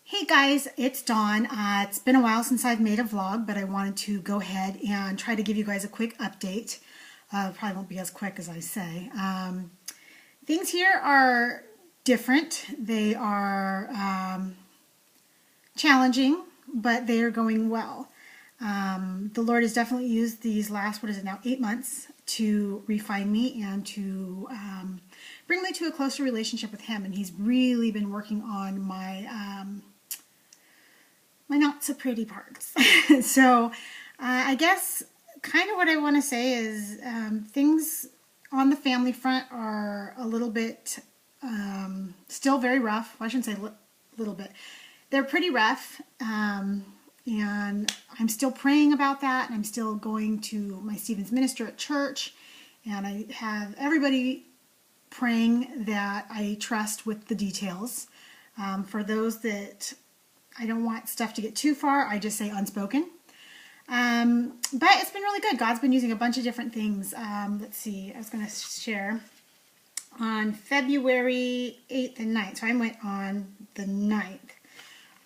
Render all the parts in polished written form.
Hey guys, it's Dawn. It's been a while since I've made a vlog, but I wanted to go ahead and try to give you guys a quick update. Probably won't be as quick as I say. Things here are different. They are challenging, but they are going well. The Lord has definitely used these last, 8 months to refine me and to bring me to a closer relationship with Him. And He's really been working on my not so pretty parts. So I guess kind of what I want to say is things on the family front are a little bit still very rough. Well, I shouldn't say little bit. They're pretty rough. And I'm still praying about that. And I'm still going to my Stevens minister at church. And I have everybody praying that I trust with the details. For those that I don't want stuff to get too far, I just say unspoken. But it's been really good. God's been using a bunch of different things. Let's see, I was going to share on February 8th and 9th. So I went on the 9th.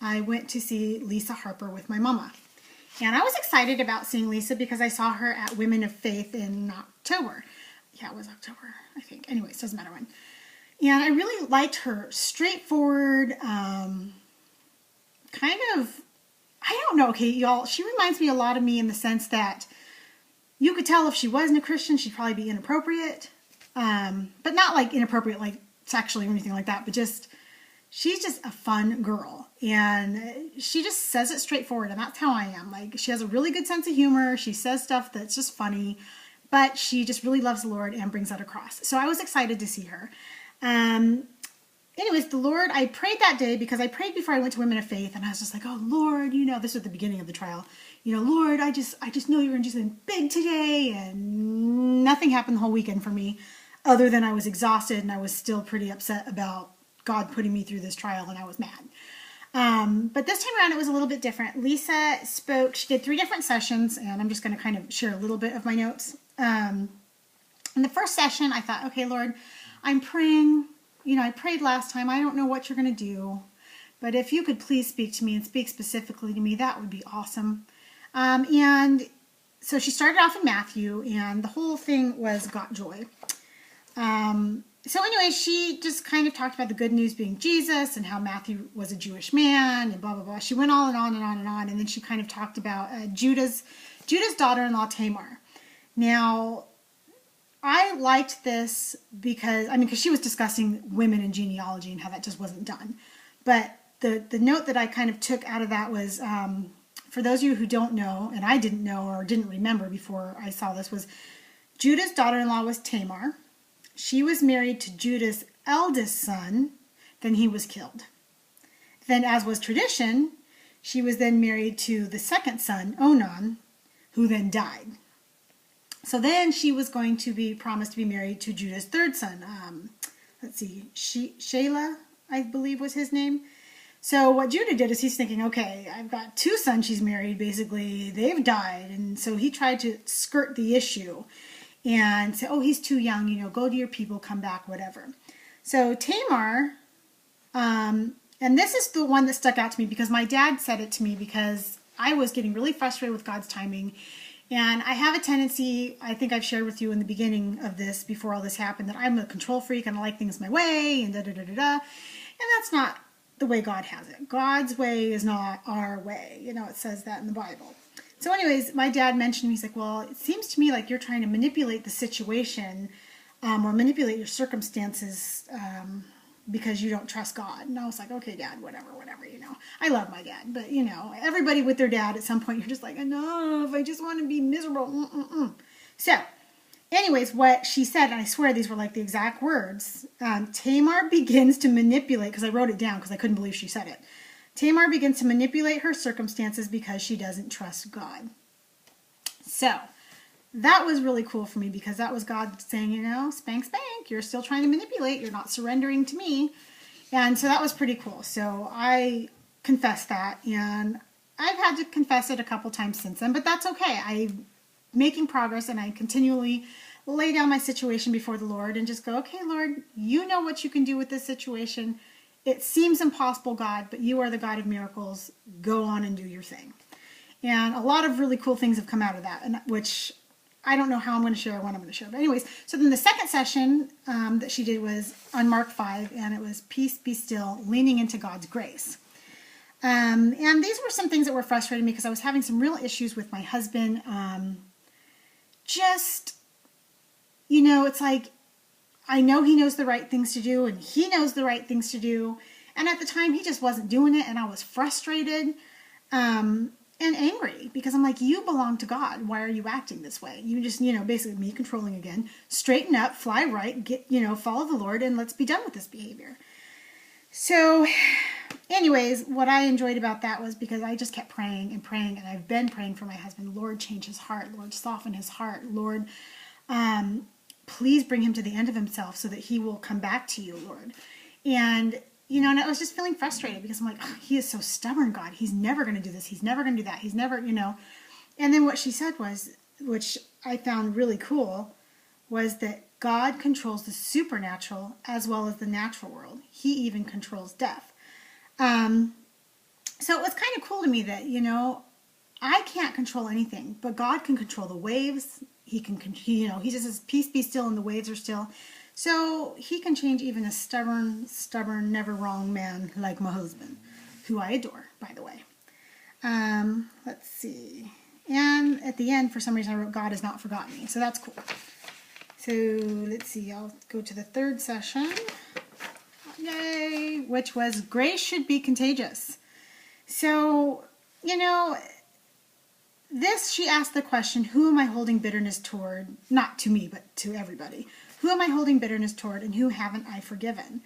I went to see Lisa Harper with my mama. And I was excited about seeing Lisa because I saw her at Women of Faith in October. Yeah, it was October, I think. Anyways, doesn't matter when. And I really liked her straightforward, kind of, I don't know, okay, y'all, she reminds me a lot of me in the sense that you could tell if she wasn't a Christian, she'd probably be inappropriate, but not like inappropriate, like sexually or anything like that, but just, she's just a fun girl, and she just says it straightforward, and that's how I am. Like, she has a really good sense of humor, she says stuff that's just funny, but she just really loves the Lord and brings that across. So I was excited to see her. Anyways, the Lord, I prayed that day because I prayed before I went to Women of Faith, and I was just like, oh, Lord, you know, this was at the beginning of the trial. You know, Lord, I just know you're going to do something big today, and nothing happened the whole weekend for me other than I was exhausted, and I was still pretty upset about God putting me through this trial, and I was mad. But this time around, it was a little bit different. Lisa spoke, she did 3 different sessions, and I'm just going to kind of share a little bit of my notes. In the first session, I thought, okay, Lord, I'm praying. You know, I prayed last time. I don't know what you're going to do, but if you could please speak to me and speak specifically to me, that would be awesome. And so she started off in Matthew, and the whole thing was got joy. So anyway, she just kind of talked about the good news being Jesus and how Matthew was a Jewish man and blah, blah, blah. She went on and on and on and on, and then she kind of talked about Judah's daughter-in-law, Tamar. Now, I liked this because she was discussing women in genealogy and how that just wasn't done. But the note that I kind of took out of that was, for those of you who don't know, and I didn't know or didn't remember before I saw this, was Judah's daughter-in-law was Tamar. She was married to Judah's eldest son, then he was killed. Then, as was tradition, she was then married to the second son, Onan, who then died. So then she was going to be promised to be married to Judah's third son. Let's see, Shelah, I believe was his name. So what Judah did is he's thinking, okay, I've got 2 sons she's married, basically. They've died. And so he tried to skirt the issue and say, oh, he's too young, you know, go to your people, come back, whatever. So Tamar, and this is the one that stuck out to me because my dad said it to me because I was getting really frustrated with God's timing. And I have a tendency, I think I've shared with you in the beginning of this, before all this happened, that I'm a control freak and I like things my way and da-da-da-da-da. And that's not the way God has it. God's way is not our way. You know, it says that in the Bible. So anyways, my dad mentioned, he's like, well, it seems to me like you're trying to manipulate the situation or manipulate your circumstances because you don't trust God. And I was like, okay, Dad, whatever, you know. I love my dad, but, you know, everybody with their dad at some point, you're just like, enough, I just want to be miserable. So, anyways, what she said, and I swear these were like the exact words, Tamar begins to manipulate, because I wrote it down because I couldn't believe she said it. Tamar begins to manipulate her circumstances because she doesn't trust God. So, that was really cool for me because that was God saying, you know, spank, spank, you're still trying to manipulate, you're not surrendering to me. And so that was pretty cool. So I confessed that, and I've had to confess it a couple times since then, but that's okay. I'm making progress, and I continually lay down my situation before the Lord and just go, okay, Lord, you know what you can do with this situation. it seems impossible, God, but you are the God of miracles. Go on and do your thing. And a lot of really cool things have come out of that, and which I don't know how I'm going to share or when I'm going to share. But anyways, so then the second session that she did was on Mark 5, and it was Peace Be Still, leaning into God's grace. And these were some things that were frustrating me because I was having some real issues with my husband. Just, it's like, I know he knows the right things to do, and he knows the right things to do. And at the time, he just wasn't doing it, and I was frustrated and angry because I'm like, you belong to God. Why are you acting this way? You just, basically me controlling again. Straighten up, fly right, get, follow the Lord, and let's be done with this behavior. So anyways, what I enjoyed about that was because I just kept praying and praying, and I've been praying for my husband. Lord, change his heart. Lord, soften his heart. Lord, please bring him to the end of himself so that he will come back to you, Lord. And, and I was just feeling frustrated because I'm like, oh, he is so stubborn, God. He's never going to do this. He's never going to do that. He's never, And then what she said was, which I found really cool, was that God controls the supernatural as well as the natural world. He even controls death. So it was kind of cool to me that, I can't control anything, but God can control the waves. He can, he just says, peace be still, and the waves are still. So he can change even a stubborn, never wrong man like my husband, who I adore, by the way. Let's see. And at the end, for some reason, I wrote, God has not forgotten me. So that's cool. So let's see, I'll go to the third session. Yay! Which was grace should be contagious. So, she asked the question, who am I holding bitterness toward? Not to me, but to everybody. Who am I holding bitterness toward, and who haven't I forgiven?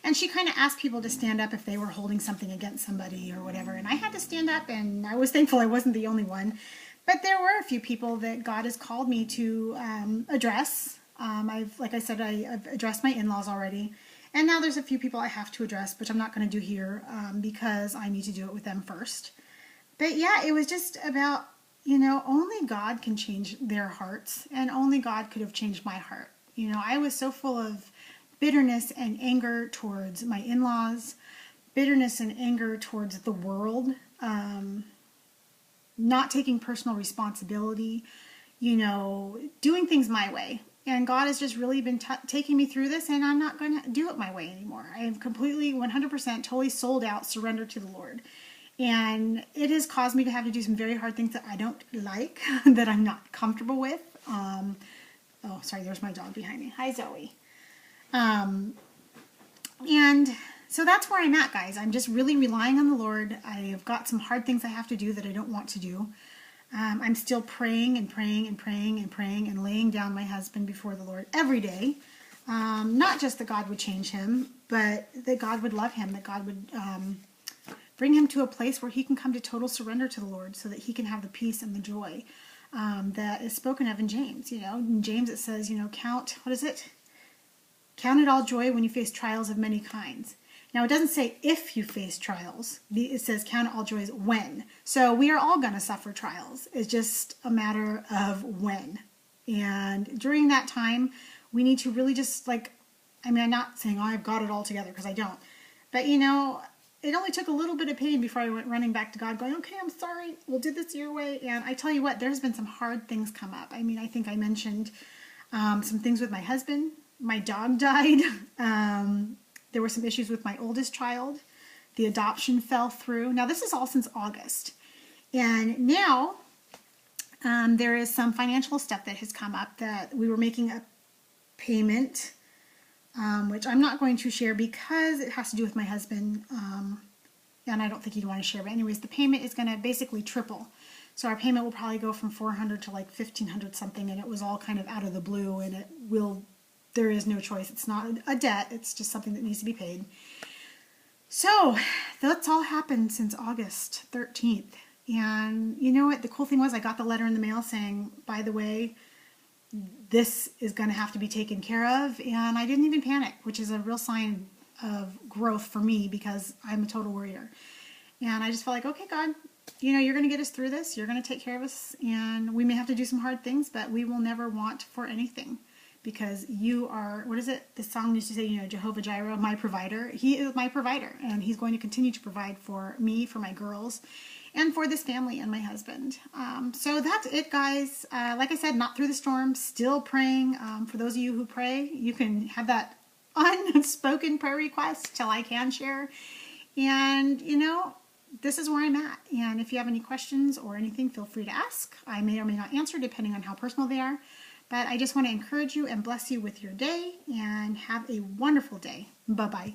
And she kind of asked people to stand up if they were holding something against somebody or whatever. And I had to stand up, and I was thankful I wasn't the only one. But there were a few people that God has called me to address. Like I said, I've addressed my in-laws already. And now there's a few people I have to address, which I'm not going to do here because I need to do it with them first. But yeah, it was just about, only God can change their hearts, and only God could have changed my heart. I was so full of bitterness and anger towards my in-laws, bitterness and anger towards the world, not taking personal responsibility, doing things my way. And God has just really been taking me through this, and I'm not going to do it my way anymore. I have completely, 100%, totally sold out, surrendered to the Lord. And it has caused me to have to do some very hard things that I don't like, that I'm not comfortable with. Oh, sorry, there's my dog behind me. Hi, Zoe. And so that's where I'm at, guys. I'm just really relying on the Lord. I've got some hard things I have to do that I don't want to do. I'm still praying and praying and praying and praying and laying down my husband before the Lord every day. Not just that God would change him, but that God would love him, that God would bring him to a place where he can come to total surrender to the Lord so that he can have the peace and the joy that is spoken of in James. In James it says, count it all joy when you face trials of many kinds. Now, it doesn't say if you face trials. It says count it all joys when. So we are all going to suffer trials. It's just a matter of when. And during that time, we need to really just I'm not saying, I've got it all together, because I don't. But, it only took a little bit of pain before I went running back to God going, okay, I'm sorry, we'll do this your way. And I tell you what, there's been some hard things come up. I think I mentioned some things with my husband. My dog died. There were some issues with my oldest child. The adoption fell through. Now, this is all since August. And now there is some financial stuff that has come up that we were making a payment, which I'm not going to share because it has to do with my husband. And I don't think he'd want to share. But anyways, the payment is going to basically triple. So our payment will probably go from $400 to $1,500 something. And it was all kind of out of the blue, and there is no choice. It's not a debt. It's just something that needs to be paid. So that's all happened since August 13th. And you know what? The cool thing was I got the letter in the mail saying, by the way, this is going to have to be taken care of. And I didn't even panic, which is a real sign of growth for me because I'm a total worrier. And I just felt like, okay, God, you're going to get us through this. You're going to take care of us. And we may have to do some hard things, but we will never want for anything, because you are, what is it? The song used to say, Jehovah Jireh, my provider. He is my provider, and he's going to continue to provide for me, for my girls, and for this family and my husband. So that's it, guys. Like I said, not through the storm, still praying. For those of you who pray, you can have that unspoken prayer request till I can share. And, this is where I'm at. And if you have any questions or anything, feel free to ask. I may or may not answer depending on how personal they are. But I just want to encourage you and bless you with your day, and have a wonderful day. Bye-bye.